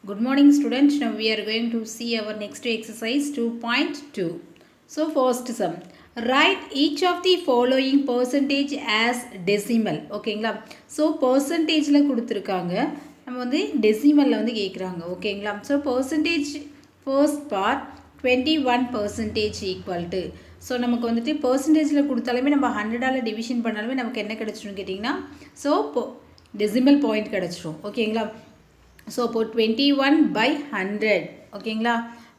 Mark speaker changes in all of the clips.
Speaker 1: Good morning students. Now we are going to see our next exercise 2.2. So first sum. Write each of the following percentage as decimal. ஓகேங்களா. So percentageல கொடுத்திருக்காங்க. நம்ம வந்து decimalல வந்து கேக்குறாங்க. ஓகேங்களா. So percentage first part 21% equal to. So நமக்கு வந்துட்டு percentageல கொடுத்தாலுமே நம்ம 100ஆல டிவிஷன் பண்ணாலுமே நமக்கு என்ன கிடைச்சிரும் கேட்டிங்கன்னா so decimal point கிடைச்சிரும். ஓகேங்களா. So, இப்போ 21 by 100 ஓகேங்களா.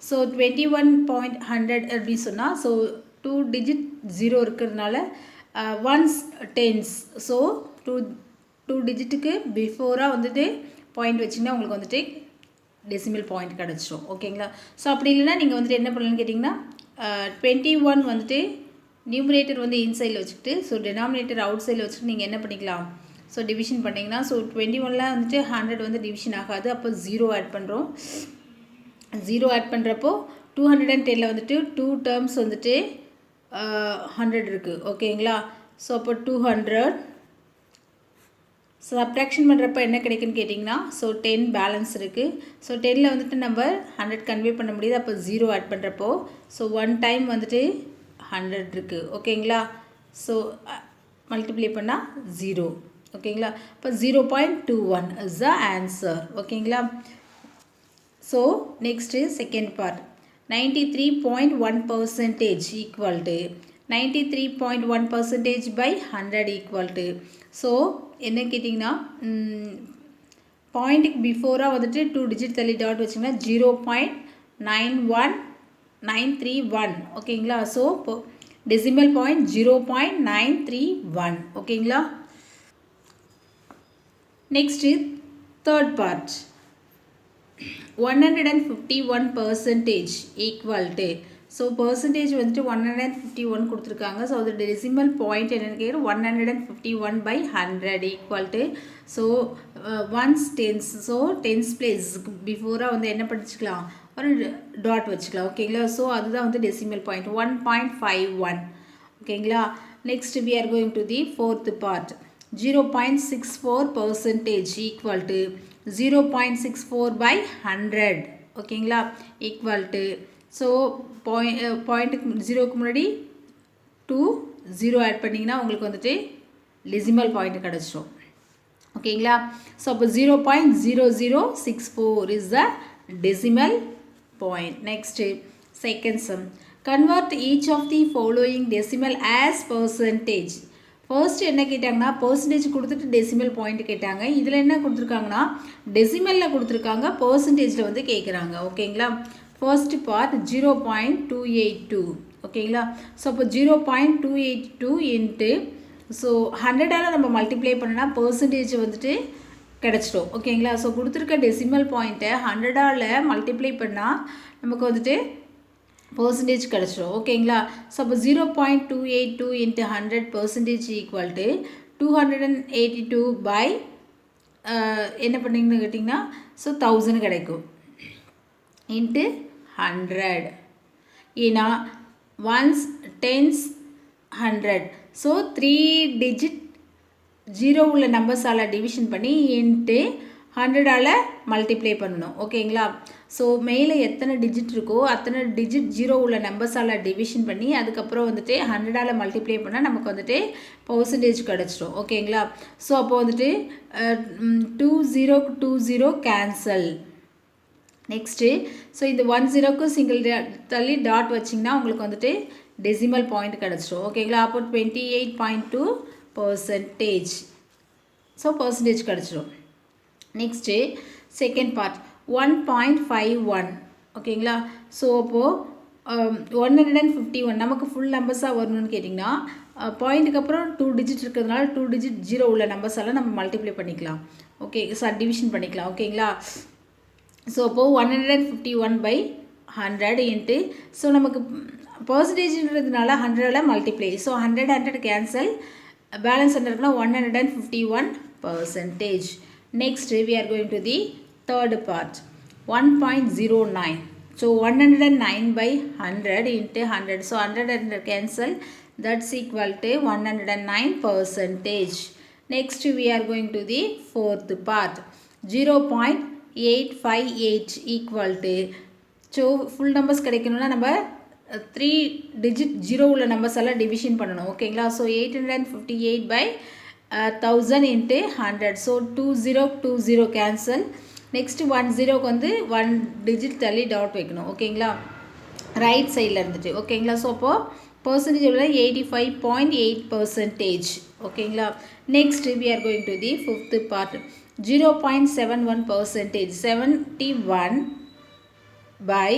Speaker 1: ஸோ 21.100 அப்படி சொன்னால் ஸோ 2 digit 0 இருக்கிறதுனால ஒன்ஸ் டென்ஸ் ஸோ 2 digitக்கு பிஃபோராக வந்துட்டு பாயிண்ட் வச்சிங்கன்னா உங்களுக்கு வந்துட்டு டெசிமல் பாயிண்ட் கிடச்சிரும். ஓகேங்களா. ஸோ அப்படி இல்லைன்னா நீங்கள் வந்துட்டு என்ன பண்ணலான்னு கேட்டிங்கன்னா 21 வந்துட்டு நியூமரேட்டர் வந்து இன்சைடில் வச்சுக்கிட்டு ஸோ டெனாமினேட்டர் அவுட் சைடில் வச்சுட்டு நீங்கள் என்ன பண்ணிக்கலாம் ஸோ டிவிஷன் பண்ணிங்கன்னா ஸோ 21ல் வந்துட்டு 100 வந்து டிவிஷன் ஆகாது. அப்போ 0 ஆட் பண்ணுறோம். 0 ஆட் பண்ணுறப்போ 210ல் வந்துட்டு 2 டேர்ம்ஸ் வந்துட்டு 100 இருக்குது. ஓகேங்களா. ஸோ அப்போ 200 சப்ட்ராக்ஷன் பண்ணுறப்போ என்ன கிடைக்குன்னு கேட்டிங்கன்னா ஸோ 10 பேலன்ஸ் இருக்குது. ஸோ 10ல் வந்துட்டு நம்ம 100 கன்வே பண்ண முடியுது. அப்போ 0 ஆட் பண்ணுறப்போ ஸோ 1 டைம் வந்துட்டு 100 இருக்குது. ஓகேங்களா. ஸோ மல்டிப்ளை பண்ணால் 0. ஓகேங்களா. இப்போ 0.21 is the answer. ஓகேங்களா. So next second part 93.1% equal to 93.1% by 100 equal to. So என்ன கேட்டிங்கன்னா பாயிண்ட்டுக்கு பிஃபோராக வந்துட்டு 2 டிஜிட் தள்ளி டாட் வச்சிங்கன்னா 0.91931. ஓகேங்களா. ஸோ இப்போ டெசிமல் பாயிண்ட் 0.931. ஓகேங்களா. Next is third part 151% equal to. So percentage வந்துட்டு 151 கொடுத்துருக்காங்க. ஸோ அது டெசிமல் பாயிண்ட் என்னென்னு கேட்குறோம் 151 by 100 equal to. So once dense so dense பிளேஸ்க்கு பிஃபோராக வந்து என்ன படிச்சுக்கலாம் ஒரு டாட் வச்சுக்கலாம். ஓகேங்களா. ஸோ அதுதான் வந்து டெசிமல் பாயிண்ட் 1.51. ஓகேங்களா. Next we are going to the fourth part 0.64% equal to 0.64 by 100. ஓகேங்களா. equal to. ஸோ பாயிண்ட்டுக்கு 0க்கு முன்னாடி 0 ஆட் பண்ணிங்கன்னா உங்களுக்கு வந்துட்டு டெசிமல் பாயிண்ட் கிடச்சிரும். ஓகேங்களா. ஸோ அப்போ 0.0064 is the decimal point. Next second sum. Convert each of the following decimal as percentage. First என்ன கேட்டாங்கன்னா பர்சன்டேஜ் கொடுத்துட்டு டெசிமல் பாயிண்ட் கேட்டாங்க. இதில் என்ன கொடுத்துருக்காங்கன்னா டெசிமலில் கொடுத்துருக்காங்க, பர்சன்டேஜில் வந்து கேட்குறாங்க. ஓகேங்களா. First part 0.282. ஓகேங்களா. ஸோ அப்போ 0.282 இன்ட்டு ஸோ 100ஆல் நம்ம மல்டிப்ளை பண்ணனா பர்சன்டேஜ் வந்துட்டு கிடச்சிடும். ஓகேங்களா. ஸோ கொடுத்துருக்க டெசிமல் பாயிண்ட்டை 100ஆல் மல்டிப்ளை பண்ணால் நமக்கு வந்துட்டு பர்சன்டேஜ் கிடச்சிடும். ஓகேங்களா. ஸோ அப்போ 0.282 இன்ட்டு 100% ஈக்குவல் டு 282 பை என்ன பண்ணிங்கன்னு கேட்டிங்கன்னா ஸோ 1000 கிடைக்கும் இன்ட்டு 100. ஏன்னா ஒன்ஸ் டென்ஸ் 100 ஸோ 3 டிஜிட் 0 உள்ள நம்பர்ஸால் டிவிஷன் பண்ணி இன்ட்டு 100ஆல் மல்டிப்ளை பண்ணணும். ஓகேங்களா. ஸோ மேலே எத்தனை டிஜிட் இருக்கோ அத்தனை டிஜிட் 0 உள்ள நம்பர்ஸால் டிவிஷன் பண்ணி அதுக்கப்புறம் வந்துட்டு 100ஆல் மல்டிப்ளை பண்ணால் நமக்கு வந்துட்டு பர்சன்டேஜ் கிடச்சிடும். ஓகேங்களா. ஸோ அப்போ வந்துட்டு 20 கேன்சல். நெக்ஸ்ட்டு ஸோ இந்த 10க்கு சிங்கிள் தள்ளி டாட் வச்சிங்கன்னா உங்களுக்கு வந்துட்டு டெசிமல் பாயிண்ட் கிடச்சிடும். ஓகேங்களா. அப்போ 28.2%. ஸோ பர்சன்டேஜ் கிடச்சிடும். Next second part 1.51. ஓகேங்களா. ஸோ அப்போது 151 நமக்கு ஃபுல் நம்பர்ஸாக வரணும்னு கேட்டிங்கன்னா பாயிண்ட்டுக்கு அப்புறம் 2 டிஜிட் இருக்கிறதுனால 2 டிஜிட் 0 உள்ள நம்பர்ஸால் நம்ம மல்டிப்ளை பண்ணிக்கலாம். ஓகே டிவிஷன் பண்ணிக்கலாம். ஓகேங்களா. ஸோ அப்போது 151 by 100 இன்ட்டு ஸோ நமக்கு பர்சன்டேஜ்ன்றதுனால 100ஆல் மல்டிப்ளை ஸோ 100 கேன்சல் பேலன்ஸ் என்ன இருக்குன்னா 151%. Next we are going to the third part 1.09. So 109 by 100 into 100. So 100 cancel, that's equal to 109%. Next we are going to the fourth part 0. 858 equal to so full numbers கிடைக்கணும்னா நம்ம 3 digit 0 உள்ள numbers எல்லாம் division பண்ணணும் ஓகேங்களா so 858 by 1000 into 100 so 20 cancel next 10 வந்து 1 digit தள்ளி dot வைக்கணும் ஓகேங்களா ரைட் சைடில் இருந்துட்டு ஓகேங்களா ஸோ அப்போது பர்சன்டேஜ் உள்ள 85.8% ஓகேங்களா next we are going to the fifth part 0.71% 71 by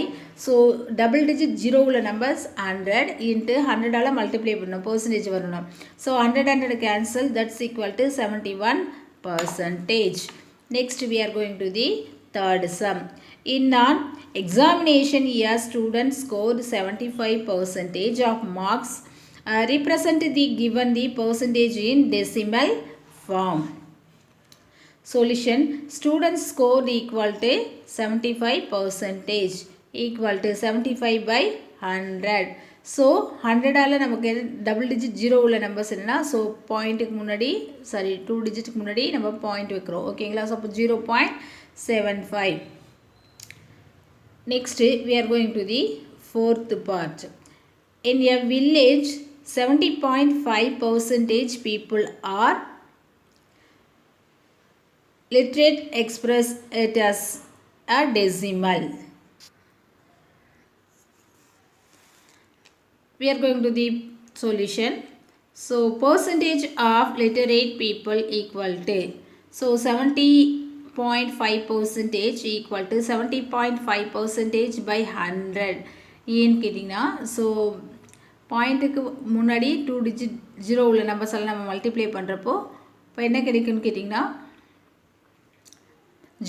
Speaker 1: so double digit 0 உள்ள numbers 100 into 100 ஆல multiply பண்ணணும் percentage வரணும் so 100 cancel that's equal to 71%. Next we are going to the third sum. In an examination year students scored 75% of marks represent the given the percentage in decimal form. Solution students scored equal to 75% equal to 75 by 100 so 100 ஆல நமக்கு double digit 0 உள்ள numbers என்னன்னா so பாயிண்ட்க்கு முன்னாடி sorry 2 டிஜிட்க்கு முன்னாடி நம்ம point வைக்கிறோம் ஓகேங்களா so 0.75. Next we are going to the fourth part. In a village 70.5% people are literate express it as a decimal. We are going to the solution. So percentage of literate people equal to so 70.5% equal to 70.5% by 100 ஏன்னு கேட்டிங்கன்னா so பாயிண்ட்டுக்கு முன்னாடி 2 digit 0 உள்ள numbers எல்லாம் நம்ம multiply பண்ணுறப்போ இப்போ என்ன கிடைக்குன்னு கேட்டிங்கன்னா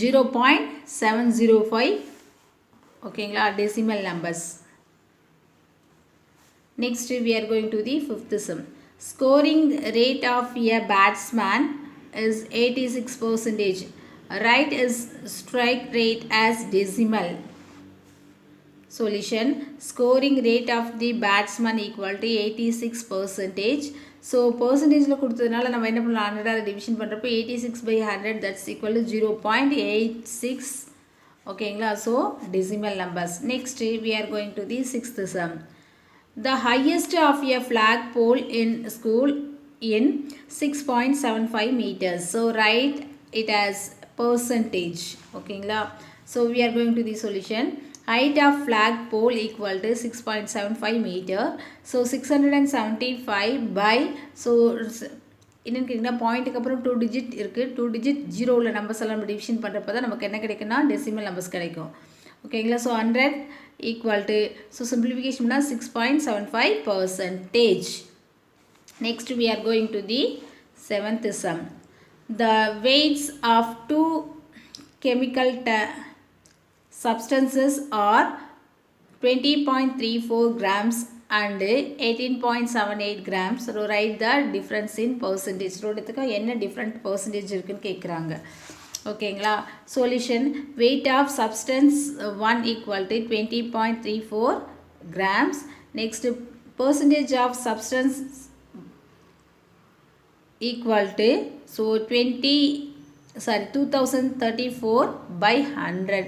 Speaker 1: 0.705 ஓகேங்களா decimal numbers. Next we are going to the fifth sum. Scoring rate of a batsman is 86%. Write is strike rate as decimal. Solution scoring rate of the batsman equal to 86%. So percentage la கொடுத்ததனால நம்ம என்ன பண்ணலாம் 100 ஆல division பண்றப்போ 86 by 100 that's equal to 0.86 ஓகேங்களா so decimal numbers. Next we are going to the sixth sum. The highest of a flagpole in school in 6.75 meters. So write it as percentage. Okay, so we are going to the solution. Height of flagpole equal to 6.75 meter. So 675 by so என்னன்னு கேட்டிங்கன்னா பாயிண்ட்டுக்கு அப்புறம் 2 digit இருக்குது 2 digit 0 உள்ள numbers எல்லாம் நம்ம division பண்ணுறப்ப தான் நமக்கு என்ன கிடைக்குன்னா டெசிமல் நம்பர்ஸ் கிடைக்கும் ஓகேங்களா so 100 equal to so simplification na 6.75%. Next we are going to the seventh sum. The weights of two chemical substances are 20.34 grams and 18.78 grams. So write the difference in percentage. So என்ன different percentage இருக்குன்னு கேக்குறாங்க ஓகேங்களா solution weight of substance 1 equal to 20.34 grams. Next percentage of substance equal to so 2034 by 100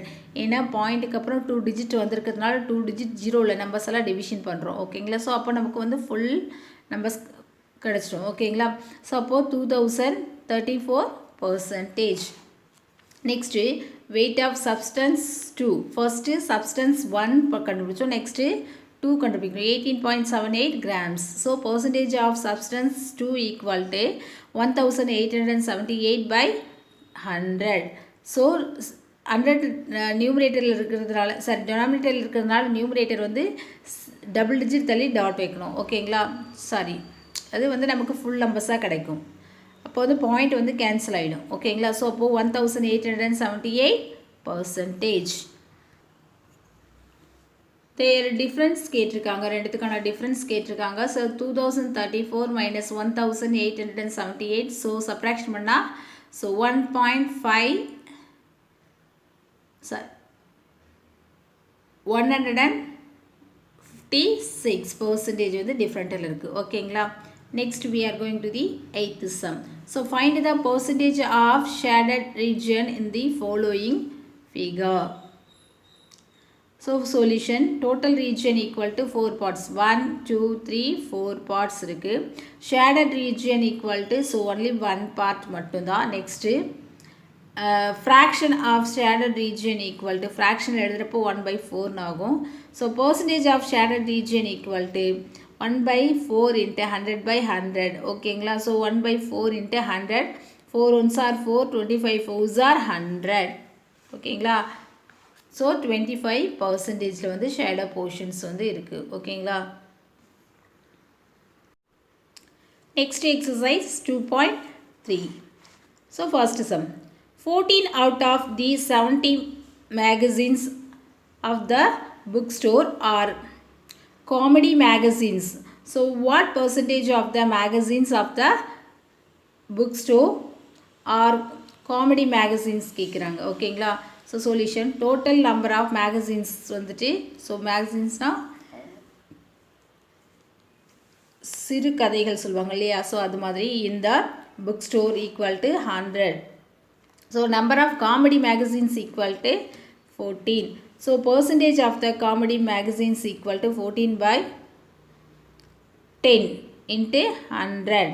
Speaker 1: ஏன்னா பாயிண்ட்டுக்கு அப்புறம் 2 digit வந்திருக்கிறதுனால 2 digit 0 உள்ள numbers எல்லாம் division பண்ணுறோம் ஓகேங்களா ஸோ அப்போ நமக்கு வந்து ஃபுல் நம்பர்ஸ் கிடச்சிடும் ஓகேங்களா ஸோ அப்போது 2034%. Next weight of substance 2 first substance 1 கண்டுபிடிச்சோம் next 2 கண்டுபிடிக்கணும் 18.78 grams so percentage of substance 2 equal to 1878 by 100 so 100 நியூமரேட்டரில் இருக்கிறதுனால சாரி டெனாமினேட்டரில் இருக்கிறதுனால நியூமரேட்டர் வந்து டபுள் டிஜிட் தள்ளி டாட் வைக்கணும் ஓகேங்களா சாரி அது வந்து நமக்கு ஃபுல் நம்பர்ஸாக கிடைக்கும் அப்போ வந்து பாயிண்ட் வந்து கேன்சல் ஆகிடும் ஓகேங்களா ஸோ அப்போது 1878%. தேர் டிஃப்ரென்ஸ் கேட்டிருக்காங்க ரெண்டுத்துக்கான டிஃப்ரென்ஸ் கேட்டிருக்காங்க ஸோ 2034 மைனஸ் 1878 ஸோ சப்ராக்ஷன் பண்ணால் ஸோ 1.5 சாரி 156% வந்து டிஃப்ரெண்ட்டில் இருக்குது ஓகேங்களா. Next we are going to the eighth sum. So find the percentage of shaded region in the following figure. So solution, total region equal to 4 parts, 1 2 3 4 parts இருக்கு. Shaded region equal to, so only one part மட்டும்தான். Next fraction of shaded region equal to, fraction எழுதுறப்போ 1 by 4 ஆகும். So percentage of shaded region equal to 1 by 4 into 100 by 100. ஓகேங்களா. So 1 by 4 into 100, 4 ones are 4, 25 fours are 100. ஓகேங்களா. So 25% வந்து shadow portions வந்து இருக்கு. ஓகேங்களா. Next exercise 2.3. So first sum, 14 out of these 70 magazines of the bookstore are comedy magazines. So what percentage of the magazines of the bookstore are comedy magazines கேக்குறாங்க. ஓகேங்களா. So solution, total number of magazines வந்துட்டு, so magazines na சிறு கதைகள் சொல்வாங்க இல்லையா. So அது மாதிரி இந்த book store equal to 100. So number of comedy magazines equal to 14. So percentage of the comedy magazines equal to 14 by 10 into 100.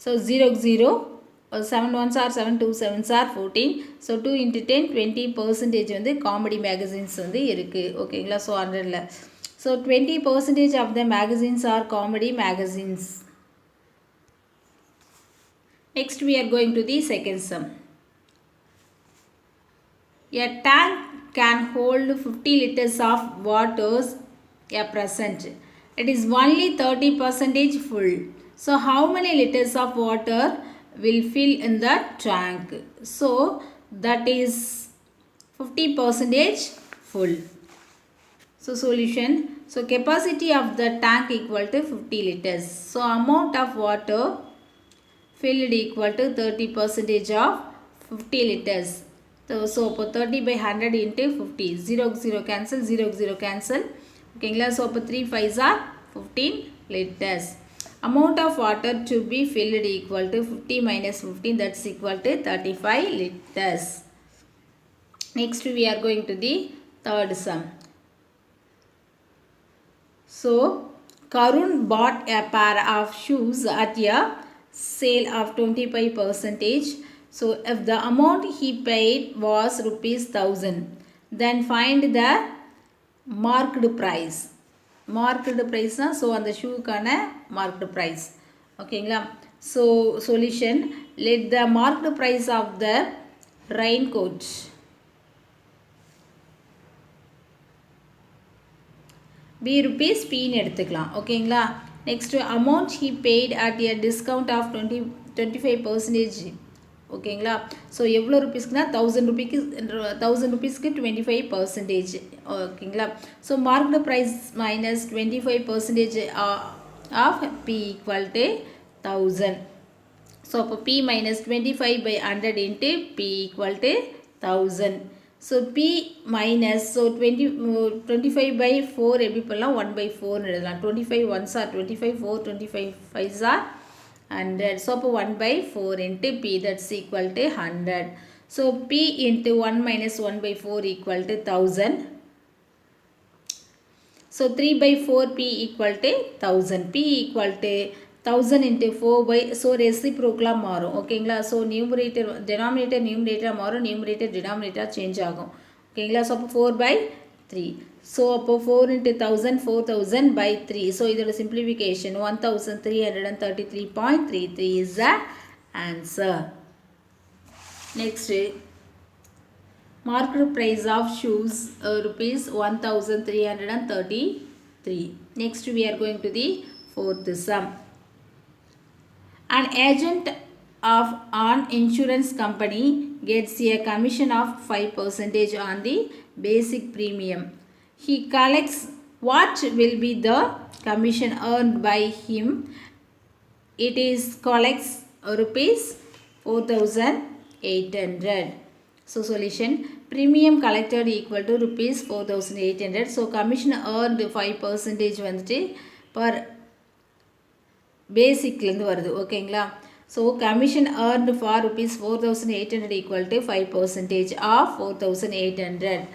Speaker 1: So 0 0 7 ones are 7, 2 sevens are 14. So 2 into 10 20% வந்து comedy magazines வந்து இருக்குது. ஓகேங்களா. So 100ல் so 20% of the magazines are comedy magazines. Next we are going to the second sum. A tank can hold 50 liters of water at present. It is only 30% full. So how many liters of water will fill in the tank? So that is 50% full. So solution, so capacity of the tank equal to 50 liters. So amount of water filled equal to 30% of 50 liters. So 30 by 100 into 50. 0 0 cancel, 0 0 cancel. Okay, so 3 5s are 15 liters. Amount of water to be filled equal to 50 minus 15, that's equal to 35 liters. Next we are going to the third sum. So Karun bought a pair of shoes at a sale of 25%. So if the amount he paid was rupees 1000, then find the marked price. Marked price na, so on the shoe kana marked price. Okay, so solution, let the marked price of the raincoat be rupees p ன்னு எடுத்துக்கலாம். ஓகேங்களா. Next amount he paid at a discount of 25%. ஓகேங்களா. So எவ்வளோ ருபீஸ்க்குனா 1000 ருபீஸ்க்கு 25%. ஓகேங்களா. So marked price minus 25% of p equal to 1000. So அப்போ p minus 25 by 100 into p equal to 1000. So p minus, so 25 by 4 எப்படி பண்ணலாம், 1 by 4 எழுதலாம். 25 ones are 25, 4 25 5s are 100. So அப்போ 1 by 4 into p, that's equal to 100. So p into 1 minus 1 by 4 equal to 1000. So 3 by 4 p equal to 1000. P equal to 1000 into 4 by, so reciprocal மாறும். ஓகேங்களா. So numerator denominator numerator மாறும், numerator denominator change ஆகும். ஓகேங்களா. So அப்போ 4 by 3. So அப்போ 4 into 1000, 4000 by 3. So இதோட simplification 1333.33 is the answer. Next, marked price of shoes rupees 1333. Next we are going to the fourth sum. An agent of an insurance company gets a commission of 5% on the basic premium. He collects, what will be the commission earned by him? It is collects rupees 4800. So solution, premium collected equal to rupees 4800. So commission earned 5% வந்துட்டு per பேசிக்லேருந்து வருது. ஓகேங்களா. So commission earned for rupees 4,800 equal to 5% of 4,800.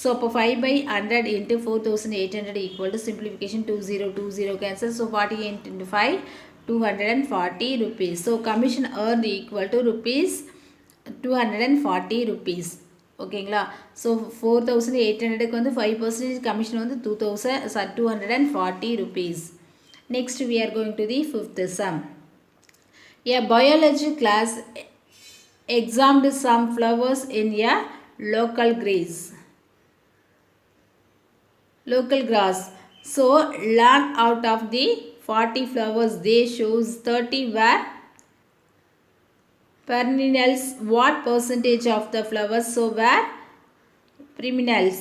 Speaker 1: So 5 by 100 into 4,800 equal to simplification 2020 cancel. So 48 into 5 240 rupees. So commission earned equal to rupees 240 rupees. ஓகேங்களா. So 4,800க்கு வந்து 5% commission வந்து 240 rupees. Next we are going to the fifth sum. A biology class examined some flowers in a local grass. So learn out of the 40 flowers they chose 30 were perennials. What percentage of the flowers so were perennials?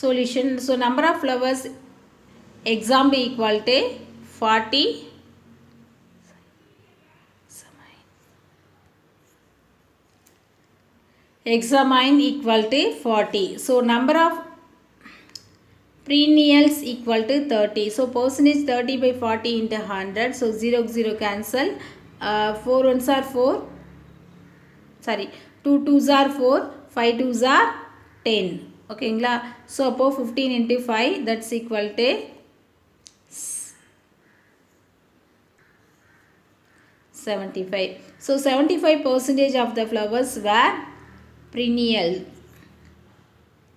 Speaker 1: Solution. So number of flowers examined equal to 40. Examine equal to 40. So number of perennials equal to 30. So percentage 30 by 40 into 100. So 0 0 cancel. 4 ones are 4. Sorry. 2 2s are 4. 5 2s are 10. Okay. So above 15 into 5, that's equal to 75. So 75% of the flowers were perennial.